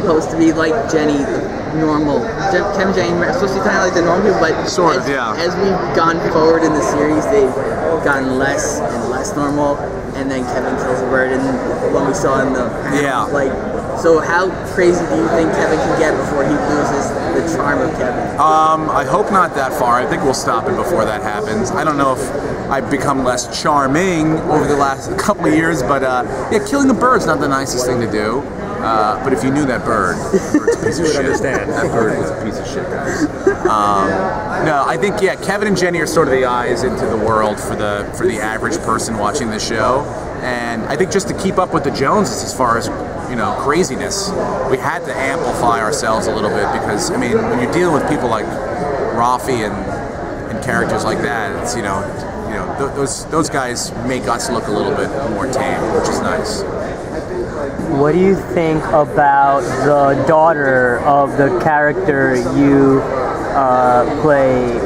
supposed to be like Jenny, normal. Kevin and Jenny are supposed to be kind of like the normal people, but sort of, yeah. As we've gone forward in the series, they've gotten less and less normal. And then Kevin kills a bird, and when we saw in the panel, like, so how crazy do you think Kevin can get before he loses the charm of Kevin? I hope not that far. I think we'll stop it before that happens. I don't know if I've become less charming over the last couple of years, but yeah, killing a bird's not the nicest thing to do. But if you knew that bird's a piece of shit. Understand. That bird was a piece of shit, guys. No, I think Kevin and Jenny are sort of the eyes into the world for the average person watching the show, and I think just to keep up with the Joneses as far as craziness, we had to amplify ourselves a little bit because I mean when you're dealing with people like Rafi and characters like that, it's those guys make us look a little bit more tame, which is nice. What do you think about the daughter of the character you play?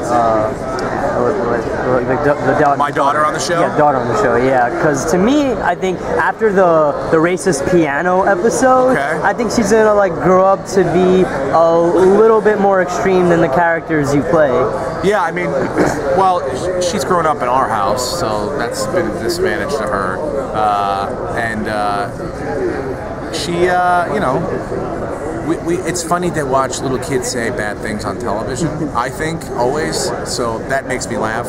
My daughter on the show? Yeah, daughter on the show, yeah. Because to me, I think after the racist piano episode, I think she's gonna like grow up to be a little bit more extreme than the characters you play. Yeah, I mean, well, she's grown up in our house, so that's been a disadvantage to her. She, it's funny to watch little kids say bad things on television, I think, always. So that makes me laugh.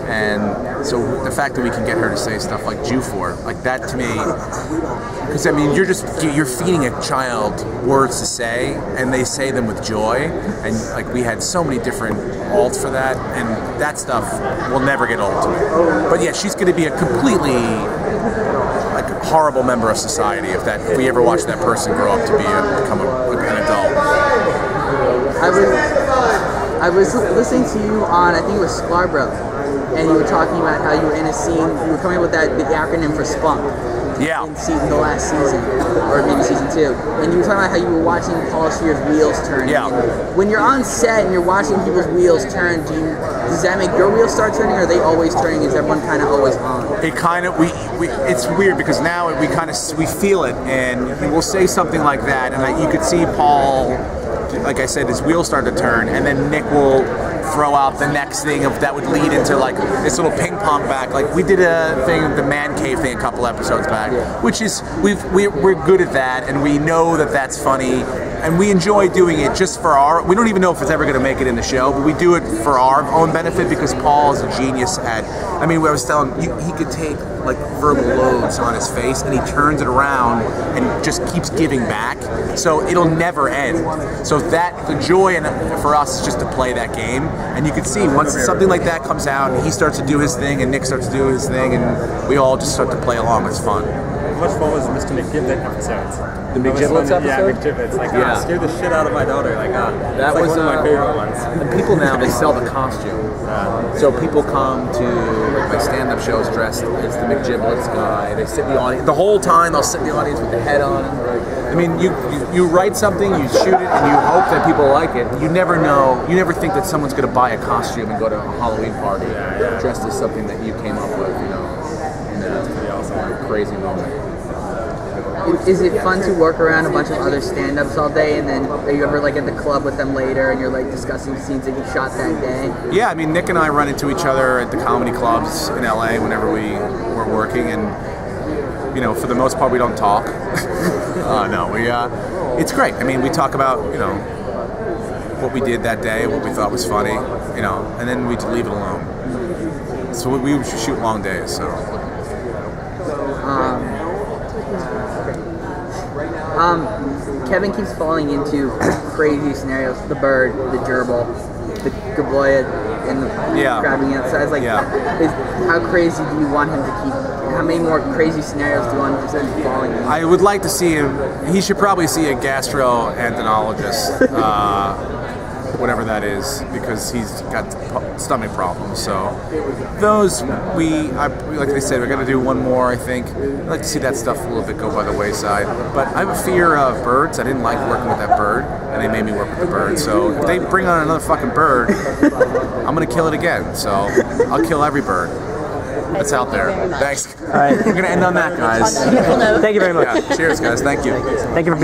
And so the fact that we can get her to say stuff like Jufor, like that to me, because I mean, you're feeding a child words to say, and they say them with joy. And like we had so many different alts for that, and that stuff will never get old to me. But yeah, she's going to be a completely horrible member of society if we ever watch that person grow up to become an adult. I was listening to you on, I think it was Scarborough, and you were talking about how you were in a scene, you were coming up with the acronym for Spunk. Yeah. In the last season, or maybe season 2. And you were talking about how you were watching Paul Scheer's wheels turn. Yeah. And when you're on set and you're watching people's wheels turn, does that make your wheels start turning, or are they always turning? Is everyone kind of always on? It kind of, it's weird because now we feel it, and we'll say something like that, and you could see Paul, like I said, his wheels start to turn, and then Nick will throw out the next thing that would lead into like this little ping pong back. Like we did a thing, the man cave thing, a couple episodes back, which is we're good at that, and we know that that's funny, and we enjoy doing it just for we don't even know if it's ever going to make it in the show, but we do it for our own benefit because Paul is a genius at. I mean, I was telling you, he could take like verbal loads on his face, and he turns it around and just keeps giving back. So it'll never end. So the joy for us is just to play that game. And you can see once something like that comes out, and he starts to do his thing, and Nick starts to do his thing, and we all just start to play along. It's fun. How much fun was Mr. McGibbet episodes? The McGiblets episode? Yeah, McGiblets. Like, scared the shit out of my daughter. Like, that was one of my favorite ones. And people now, they sell the costume. So people come to my stand-up shows dressed as the McGiblets guy. They sit in the audience. The whole time, they'll sit in the audience with the head on. I mean, you write something, you shoot it, and you hope that people like it. You never know. You never think that someone's going to buy a costume and go to a Halloween party dressed as something that you came up with, That's pretty awesome. A crazy moment. Is it fun to work around a bunch of other stand-ups all day, and then are you ever like at the club with them later and you're like discussing scenes that you shot that day? Yeah, I mean, Nick and I run into each other at the comedy clubs in LA whenever we're working, and for the most part we don't talk. It's great. I mean, we talk about what we did that day, what we thought was funny, and then we leave it alone. So we shoot long days. So. Kevin keeps falling into crazy scenarios. The bird, the gerbil, the gaboya, and the grabbing outside. Like, how crazy do you want him to keep? How many more crazy scenarios do you want him to keep falling into? I would like to see him. He should probably see a gastroenterologist, whatever that is, because he's got stomach problems. So those like I said, we're gonna do one more. I think I'd like to see that stuff a little bit go by the wayside. But I have a fear of birds. I didn't like working with that bird, and they made me work with the bird. So if they bring on another fucking bird, I'm gonna kill it again. So I'll kill every bird that's out there. Thanks. All right. We're gonna end on that, guys. Thank you very much. Yeah. Cheers, guys. Thank you. Thank you for being